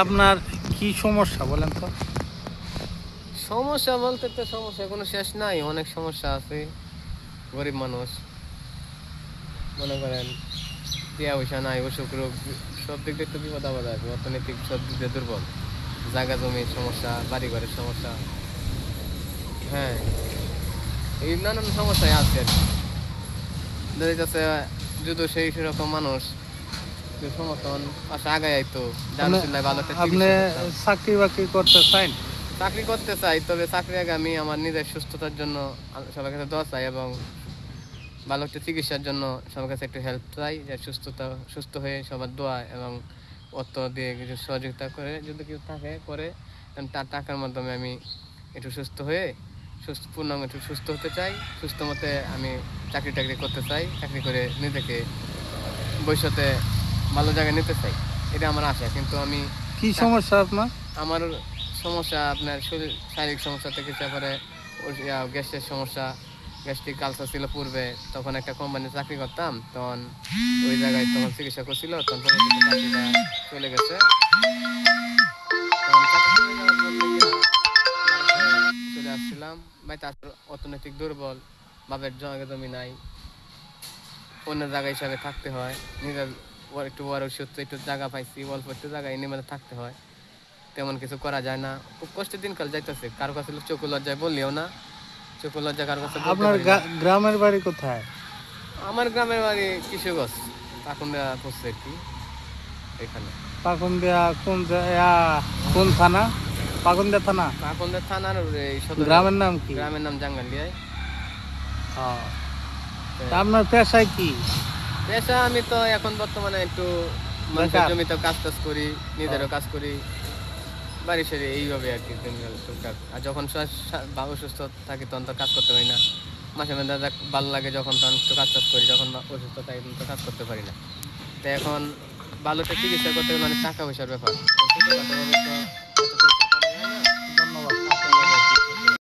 আপনার কি সমস্যা বলেন তো? সমস্যা বলতে তো সমস্যা কোনো শেষ নাই, অনেক সমস্যা আছে। গরিব মানুষ, মনে করেন টিয়া পয়সা নাই, অসুখ রোগ, সব দিক দিয়ে তো বিপদ আপদ আছে। অর্থনৈতিক সব দিক দিয়ে দুর্বল, জায়গা জমির সমস্যা, বাড়ি ঘরের সমস্যা, হ্যাঁ এই নানান সমস্যাই আছে আর কি। দেখা যাচ্ছে যদি সেই সেরকম মানুষ যে সমর্থন পাশে আগায় আইতো, জানছিলাই ভালো একটা আপনি চিকিৎসা করতাম। চাকরি বাকরি করতে চান? চাকরি করতে চাই, তবে চাকরি আগে আমি আমার নিজের সুস্থতার জন্য সবার কাছে দোয়া চাই এবং ভালো একটা চিকিৎসার জন্য সবার কাছে একটু হেল্প চাই, যে সুস্থ হয়ে সবার দোয়া এবং অর্থ দিয়ে কিছু সহযোগিতা করে যদি কেউ থাকে করে, তার টাকার মাধ্যমে আমি একটু সুস্থ হয়ে পূর্ণাঙ্গ একটু সুস্থ হতে চাই। সুস্থ মতে আমি চাকরি টাকরি করতে চাই, চাকরি করে নিজেকে ভবিষ্যতে ভালো জায়গায় নিতে চাই, এটা আমার আশা। কিন্তু আমি কি সমস্যা আপনার? আমার সমস্যা আপনার শরীর শারীরিক সমস্যা থেকে তারপরে গ্যাসের সমস্যা, গ্যাস্ট্রিক আলসার ছিল পূর্বে। তখন একটা কোম্পানি চাকরি করতাম, তখন ওই জায়গায় তখন চিকিৎসা করছিল, তখন পরবর্তীতে চাকরিটা চলে গেছে। তখন চাকরি চলে যাওয়ার পর থেকে বাড়িতে চলে আসছিলাম। বাড়িতে অর্থনৈতিক দুর্বল, বাপের জমি নাই, অন্য জায়গা হিসাবে থাকতে হয়। নিজের একটু বড় সূত্রে একটু জায়গা পাইছি, অল্প একটু জায়গায় এনে মানে থাকতে হয়, তেমন কিছু করা যায় না। খুব কষ্টের দিনকাল যাইতেছে, কারো কাছে চোখে লজ্জায় বললেও না, চোখে লজ্জা কারো কাছে বলতে আপনার পারি না। গ্রামের বাড়ি কোথায়? আমার গ্রামের বাড়ি কিশোরগঞ্জ, পাকুন্দা পড়ছে আর কি এখানে। পাকুন্দিয়া কোন থানা? পাকুন্দিয়া থানা। পাকুন্দা থানার এই সদর। গ্রামের নাম কি? গ্রামের নাম জাঙ্গালিয়ায়। তা আপনার পেশায় কি? পেশা আমি তো এখন বর্তমানে একটু মানুষের জমিতে কাজ টাজ করি, নিজেরও কাজ করি, বাড়ি সারি এইভাবে আর কি দিনকাল টুকটাক। আর যখন অসুস্থ থাকি তখন তো কাজ করতে পারি না, মাঝে মাঝে ভালো লাগে যখন তখন একটু কাজ টাজ করি, যখন অসুস্থ থাকি তখন তো কাজ করতে পারি না। তো এখন ভালো একটা চিকিৎসা করতে গেলে অনেক টাকা পয়সার ব্যাপার, ছোটখাটো ভাবে তো